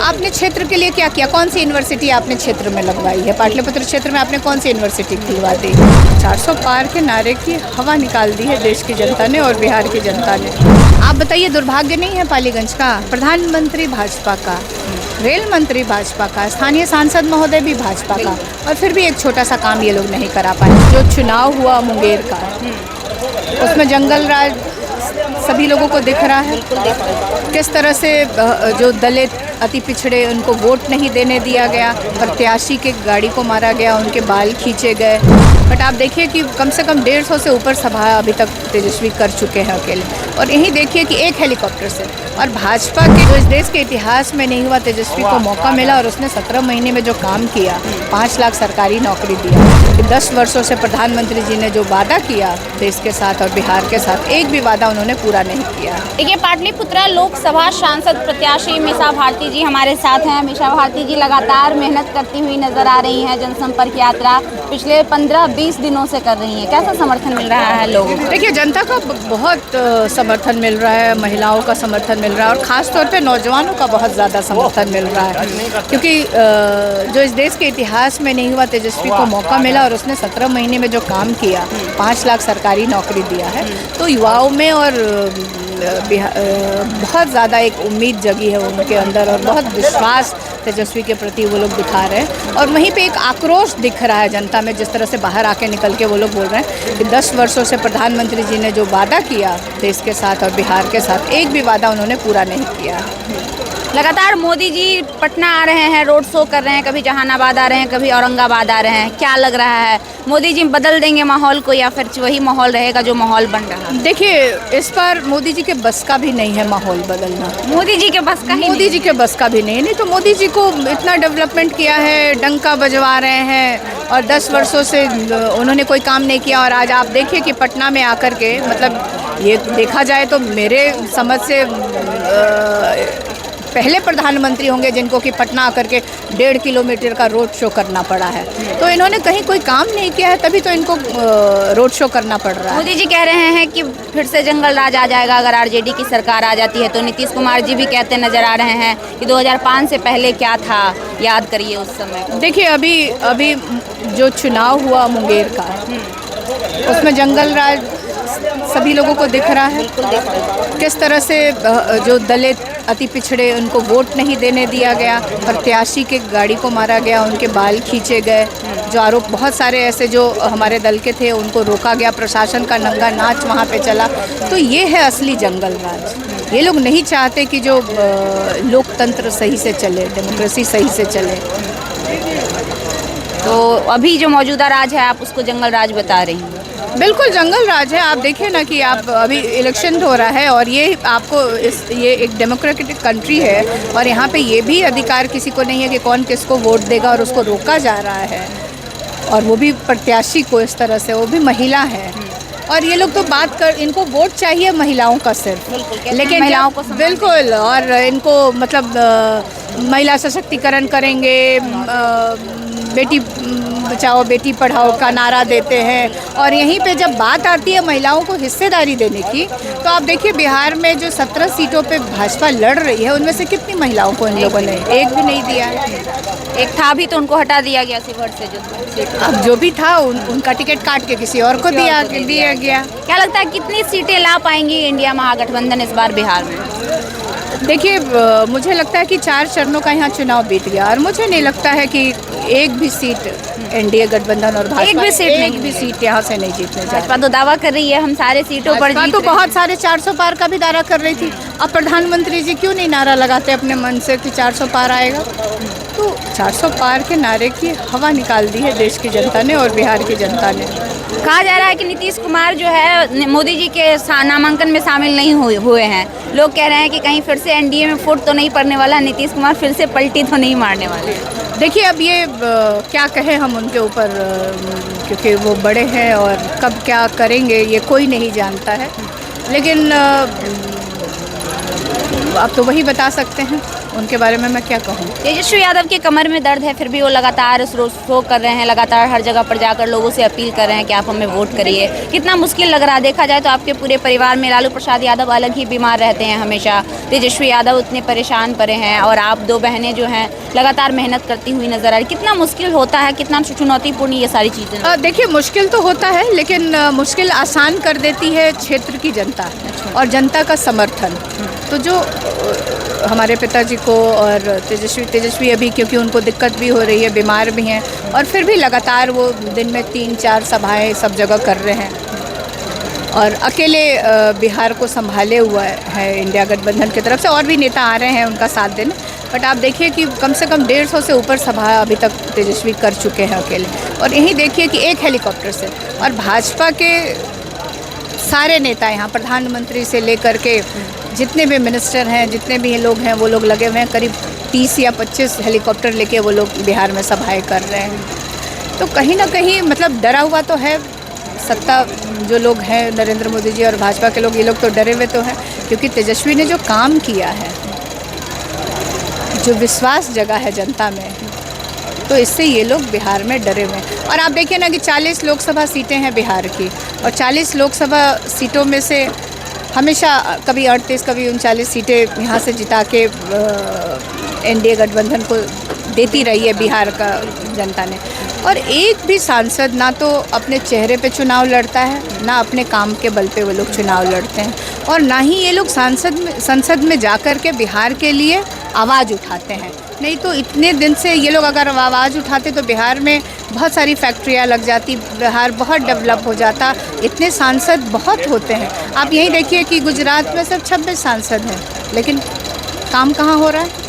आपने क्षेत्र के लिए क्या किया? कौन सी यूनिवर्सिटी आपने क्षेत्र में लगवाई है? पाटलिपुत्र क्षेत्र में आपने कौन सी यूनिवर्सिटी खुलवा दी? 400 पार के नारे की हवा निकाल दी है देश की जनता ने और बिहार की जनता ने। आप बताइए, दुर्भाग्य नहीं है पालीगंज का? प्रधानमंत्री भाजपा का, रेल मंत्री भाजपा का, स्थानीय सांसद महोदय भी भाजपा का, और फिर भी एक छोटा सा काम ये लोग नहीं करा पाए। जो चुनाव हुआ मुंगेर का, उसमें जंगल राज सभी लोगों को दिख रहा है। किस तरह से जो दलित अति पिछड़े, उनको वोट नहीं देने दिया गया, प्रत्याशी के गाड़ी को मारा गया, उनके बाल खींचे गए। बट आप देखिए कि कम से कम 150 से ऊपर सभा अभी तक तेजस्वी कर चुके हैं अकेले, और यही देखिए कि एक हेलीकॉप्टर से। और भाजपा के जो इस देश के इतिहास में नहीं हुआ, तेजस्वी को मौका मिला और उसने 17 महीने में जो काम किया, 5 लाख सरकारी नौकरी दिया, कि 10 वर्षों से प्रधानमंत्री जी ने जो वादा किया देश के साथ और बिहार के साथ, एक भी वादा उन्होंने पूरा नहीं किया। देखिए, पाटलिपुत्र लोकसभा सांसद प्रत्याशी मीसा भारती जी हमारे साथ हैं। मीसा भारती जी लगातार मेहनत करती हुई नजर आ रही हैं। जनसंपर्क यात्रा पिछले 15-20 दिनों से कर रही हैं। कैसा समर्थन मिल रहा है लोगों को? देखिए, जनता का बहुत समर्थन मिल रहा है, महिलाओं का समर्थन मिल रहा है, और ख़ास तौर पे नौजवानों का बहुत ज़्यादा समर्थन मिल रहा है, क्योंकि जो इस देश के इतिहास में नहीं हुआ, तेजस्वी को मौका मिला और उसने 17 महीने में जो काम किया, 5 लाख सरकारी नौकरी दिया है, तो युवाओं में और बहुत ज़्यादा एक उम्मीद जगी है उनके अंदर, और बहुत विश्वास तेजस्वी के प्रति वो लोग दिखा रहे हैं। और वहीं पे एक आक्रोश दिख रहा है जनता में, जिस तरह से बाहर आके निकल के वो लोग बोल रहे हैं कि 10 वर्षों से प्रधानमंत्री जी ने जो वादा किया देश के साथ और बिहार के साथ, एक भी वादा उन्होंने पूरा नहीं किया। लगातार मोदी जी पटना आ रहे हैं, रोड शो कर रहे हैं, कभी जहानाबाद आ रहे हैं, कभी औरंगाबाद आ रहे हैं। क्या लग रहा है, मोदी जी बदल देंगे माहौल को, या फिर वही माहौल रहेगा जो माहौल बन रहा है? देखिए, इस बार मोदी जी के बस का भी नहीं है माहौल बदलना। मोदी जी के बस का ही मोदी जी के बस का भी नहीं तो मोदी जी को इतना डेवलपमेंट किया है, डंका बजवा रहे हैं, और 10 वर्षों से उन्होंने कोई काम नहीं किया। और आज आप देखिए कि पटना में आकर के, मतलब ये देखा जाए तो मेरे समझ से पहले प्रधानमंत्री होंगे जिनको कि पटना आकर के 1.5 किलोमीटर का रोड शो करना पड़ा है। तो इन्होंने कहीं कोई काम नहीं किया है, तभी तो इनको रोड शो करना पड़ रहा है। मोदी जी कह रहे हैं कि फिर से जंगल राज आ जाएगा अगर आरजेडी की सरकार आ जाती है, तो नीतीश कुमार जी भी कहते नजर आ रहे हैं कि 2005 से पहले क्या था, याद करिए उस समय। देखिए, अभी जो चुनाव हुआ मुंगेर का, उसमें जंगल राज सभी लोगों को दिख रहा है। किस तरह से जो दलित अति पिछड़े, उनको वोट नहीं देने दिया गया, प्रत्याशी के गाड़ी को मारा गया, उनके बाल खींचे गए, जो आरोप बहुत सारे ऐसे जो हमारे दल के थे उनको रोका गया, प्रशासन का नंगा नाच वहाँ पे चला। तो ये है असली जंगल राज। ये लोग नहीं चाहते कि जो लोकतंत्र सही से चले, डेमोक्रेसी सही से चले। तो अभी जो मौजूदा राज है, आप उसको जंगल राज बता रही हैं? बिल्कुल जंगल राज है। आप देखिए ना कि आप अभी इलेक्शन हो रहा है, और ये आपको ये एक डेमोक्रेटिक कंट्री है, और यहाँ पे ये भी अधिकार किसी को नहीं है कि कौन किसको वोट देगा, और उसको रोका जा रहा है, और वो भी प्रत्याशी को इस तरह से, वो भी महिला है। और ये लोग तो बात कर, इनको वोट चाहिए महिलाओं का सिर्फ, लेकिन महिलाओं को बिल्कुल, और इनको मतलब महिला सशक्तिकरण करेंगे, बेटी बचाओ बेटी पढ़ाओ का नारा देते हैं। और यहीं पे जब बात आती है महिलाओं को हिस्सेदारी देने की, तो आप देखिए बिहार में जो 17 सीटों पे भाजपा लड़ रही है, उनमें से कितनी महिलाओं को इन लोगों ने एक भी नहीं दिया है। एक था भी तो उनको हटा दिया गया शिवहर से। जो अब जो भी था उनका टिकट काट के किसी और को दिया गया। क्या लगता है कितनी सीटें ला पाएंगी इंडिया महागठबंधन इस बार बिहार में? देखिए, मुझे लगता है कि 4 चरणों का यहाँ चुनाव बीत गया, और मुझे नहीं लगता है कि एक भी सीट एनडीए गठबंधन और भाजपा एक भी सीट यहाँ से नहीं जीतने जा रही। भाजपा तो दावा कर रही है हम सारे सीटों पर जीत, तो बहुत सारे 400 पार का भी दावा कर रही थी। अब प्रधानमंत्री जी क्यों नहीं नारा लगाते अपने मन से कि 400 पार आएगा? तो 400 पार के नारे की हवा निकाल दी है देश की जनता ने और बिहार की जनता ने। कहा जा रहा है कि नीतीश कुमार जो है मोदी जी के नामांकन में शामिल नहीं हुए हैं। लोग कह रहे हैं कि कहीं फिर से एनडीए में फुट तो नहीं पड़ने वाला, नीतीश कुमार फिर से पलटी तो नहीं मारने वाले। देखिए, अब ये क्या कहें हम उनके ऊपर, क्योंकि वो बड़े हैं और कब क्या करेंगे ये कोई नहीं जानता है। लेकिन आप तो वही बता सकते हैं उनके बारे में मैं क्या कहूँ। तेजस्वी यादव के कमर में दर्द है, फिर भी वो लगातार इस रोड शो कर रहे हैं, लगातार हर जगह पर जाकर लोगों से अपील कर रहे हैं कि आप हमें वोट करिए। कितना मुश्किल लग रहा है, देखा जाए तो आपके पूरे परिवार में लालू प्रसाद यादव अलग ही बीमार रहते हैं हमेशा, तेजस्वी यादव इतने परेशान पड़े हैं और आप दो बहनें जो हैं लगातार मेहनत करती हुई नजर आ रही। कितना मुश्किल होता है, कितना चुनौतीपूर्ण ये सारी चीज़ें? देखिए, मुश्किल तो होता है, लेकिन मुश्किल आसान कर देती है क्षेत्र की जनता और जनता का समर्थन। तो जो हमारे पिताजी को और तेजस्वी अभी, क्योंकि उनको दिक्कत भी हो रही है, बीमार भी हैं, और फिर भी लगातार वो दिन में 3-4 सभाएं सब जगह कर रहे हैं और अकेले बिहार को संभाले हुआ है इंडिया गठबंधन की तरफ से। और भी नेता आ रहे हैं उनका साथ देने, बट आप देखिए कि कम से कम 150 से ऊपर सभा अभी तक तेजस्वी कर चुके हैं अकेले। और यही देखिए कि एक हेलीकॉप्टर से, और भाजपा के सारे नेता यहाँ, प्रधानमंत्री से लेकर के जितने भी मिनिस्टर हैं, जितने भी लोग हैं, वो लोग लगे हुए हैं। करीब 30 या 25 हेलीकॉप्टर लेके वो लोग बिहार में सभाएं कर रहे हैं। तो कहीं ना कहीं मतलब डरा हुआ तो है सत्ता, जो लोग हैं नरेंद्र मोदी जी और भाजपा के लोग, ये लोग तो डरे हुए तो हैं, क्योंकि तेजस्वी ने जो काम किया है, जो विश्वास जगा है जनता में, तो इससे ये लोग बिहार में डरे हुए हैं। और आप देखिए ना कि 40 लोकसभा सीटें हैं बिहार की, और 40 लोकसभा सीटों में से हमेशा कभी 38 कभी 39 सीटें यहाँ से जिता के एनडीए गठबंधन को देती रही है बिहार का जनता ने। और एक भी सांसद ना तो अपने चेहरे पे चुनाव लड़ता है, ना अपने काम के बल पे वो लोग चुनाव लड़ते हैं, और ना ही ये लोग संसद में जाकर के बिहार के लिए आवाज़ उठाते हैं। नहीं तो इतने दिन से ये लोग अगर आवाज़ उठाते तो बिहार में बहुत सारी फैक्ट्रियाँ लग जाती, बिहार बहुत डेवलप हो जाता। इतने सांसद बहुत होते हैं। आप यही देखिए कि गुजरात में सिर्फ 26 सांसद हैं, लेकिन काम कहाँ हो रहा है?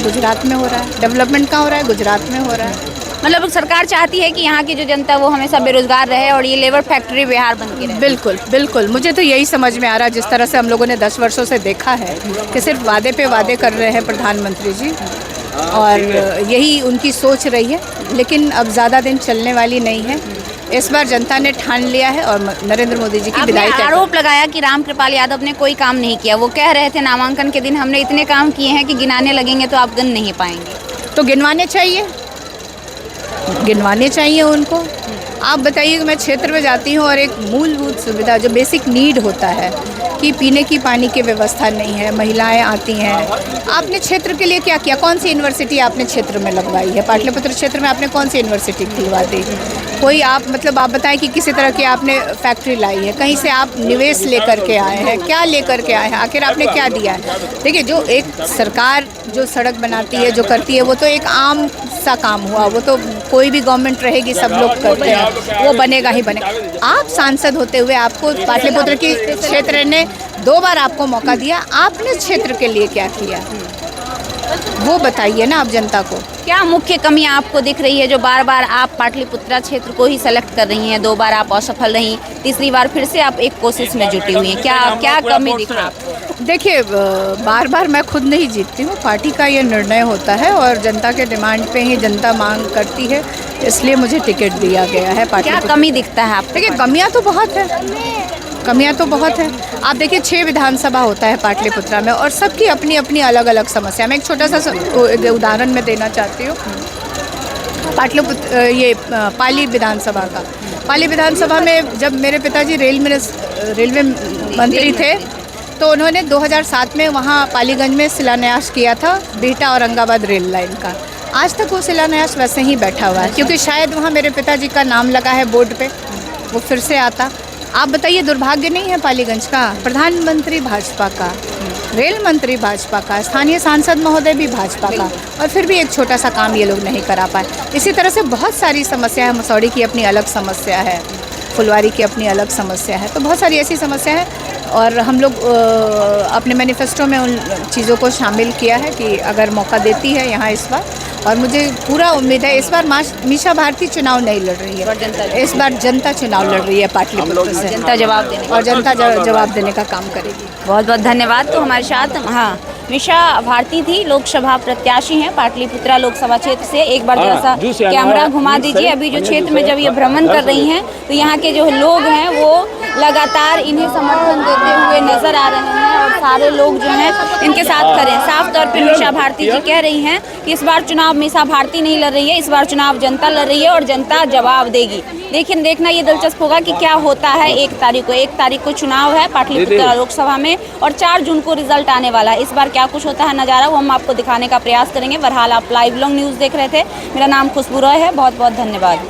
गुजरात में हो रहा है। डेवलपमेंट कहाँ हो रहा है? गुजरात में हो रहा है। मतलब सरकार चाहती है कि यहाँ की जो जनता है वो हमेशा बेरोजगार रहे और ये लेबर फैक्ट्री बिहार बन के रहे। बिल्कुल बिल्कुल, मुझे तो यही समझ में आ रहा है, जिस तरह से हम लोगों ने 10 वर्षों से देखा है कि सिर्फ वादे पे वादे कर रहे हैं प्रधानमंत्री जी, और यही उनकी सोच रही है, लेकिन अब ज़्यादा दिन चलने वाली नहीं है। इस बार जनता ने ठान लिया है और नरेंद्र मोदी जी की विदाई तय। आरोप लगाया कि रामकृपाल यादव ने कोई काम नहीं किया। वो कह रहे थे नामांकन के दिन, हमने इतने काम किए हैं कि गिनाने लगेंगे तो आप गिन नहीं पाएंगे। तो गिनवाने चाहिए उनको। आप बताइए कि मैं क्षेत्र में जाती हूँ और एक मूलभूत सुविधा, जो बेसिक नीड होता है, कि पीने की पानी की व्यवस्था नहीं है, महिलाएं आती हैं। आपने क्षेत्र के लिए क्या किया? कौन सी यूनिवर्सिटी आपने क्षेत्र में लगवाई है? पाटलिपुत्र क्षेत्र में आपने कौन सी यूनिवर्सिटी खुलवा दी? कोई आप बताएं कि किसी तरह की आपने फैक्ट्री लाई है, कहीं से आप निवेश लेकर के आए हैं, क्या लेकर के आए हैं, आखिर आपने क्या दिया है? देखिए, जो एक सरकार जो सड़क बनाती है, जो करती है, वो तो एक आम सा काम हुआ, वो तो कोई भी गवर्नमेंट रहेगी सब लोग करते हैं, वो बनेगा ही बनेगा। आप सांसद होते हुए आपको पाटलिपुत्र की क्षेत्र ने 2 बार आपको मौका दिया, आपने क्षेत्र के लिए क्या किया वो बताइए ना आप जनता को। क्या मुख्य कमियां आपको दिख रही है जो बार बार आप पाटलिपुत्रा क्षेत्र को ही सेलेक्ट कर रही हैं? 2 बार आप असफल रही, तीसरी बार फिर से आप एक कोशिश में जुटी हुई हैं, क्या कमी दिख रही है? देखिए, बार बार मैं खुद नहीं जीतती हूँ, पार्टी का ये निर्णय होता है और जनता के डिमांड पे ही जनता मांग करती है, इसलिए मुझे टिकट दिया गया है। क्या कमी दिखता है आपको? देखिए, कमियाँ तो बहुत है। आप देखिए, 6 विधानसभा होता है पाटलिपुत्रा में, और सबकी अपनी अपनी अलग अलग समस्या। मैं एक छोटा सा उदाहरण मैं देना चाहती हूँ। पाली विधानसभा में जब मेरे पिताजी रेलवे मंत्री थे, तो उन्होंने 2007 में वहाँ पालीगंज में शिलान्यास किया था बिहटा औरंगाबाद रेल लाइन का। आज तक वो शिलान्यास वैसे ही बैठा हुआ है, क्योंकि शायद वहाँ मेरे पिताजी का नाम लगा है बोर्ड पे, वो फिर से आता। आप बताइए, दुर्भाग्य नहीं है पालीगंज का? प्रधानमंत्री भाजपा का, रेल मंत्री भाजपा का, स्थानीय सांसद महोदय भी भाजपा का, और फिर भी एक छोटा सा काम ये लोग नहीं करा पाए। इसी तरह से बहुत सारी समस्या है। मसौड़ी की अपनी अलग समस्या है, फुलवारी की अपनी अलग समस्या है, तो बहुत सारी ऐसी समस्या है, और हम लोग अपने मैनिफेस्टो में उन चीज़ों को शामिल किया है कि अगर मौका देती है यहाँ इस बार, और मुझे पूरा उम्मीद है इस बार मीशा भारती चुनाव नहीं लड़ रही है, इस बार जनता चुनाव लड़ रही है पाटलिपुत्र से। जनता जवाब देने का काम करेगी। बहुत बहुत धन्यवाद। तो हमारे साथ मिशा भारती थी, लोकसभा प्रत्याशी हैं पाटलिपुत्रा लोकसभा क्षेत्र से। एक बार जैसा जूस यहाँ कैमरा है, घुमा जूस दीजिए। है, अभी जो जूस क्षेत्र में है। जब ये भ्रमण कर रही हैं तो यहाँ के जो लोग हैं वो लगातार इन्हें समर्थन देते हुए नजर आ रहे हैं और सारे लोग जो हैं इनके साथ खड़े हैं। साफ तौर पे मिशा भारती जी कह रही हैं कि इस बार चुनाव मिशा भारती नहीं लड़ रही है, इस बार चुनाव जनता लड़ रही है और जनता जवाब देगी। लेकिन देखना ये दिलचस्प होगा कि क्या होता है 1 तारीख को चुनाव है पाटलिपुत्रा लोकसभा में और 4 जून को रिजल्ट आने वाला है। इस बार क्या कुछ होता है नज़ारा वो हम आपको दिखाने का प्रयास करेंगे। बहरहाल आप लाइव लॉन्ग न्यूज़ देख रहे थे। मेरा नाम खुशबू रॉय है। बहुत बहुत धन्यवाद।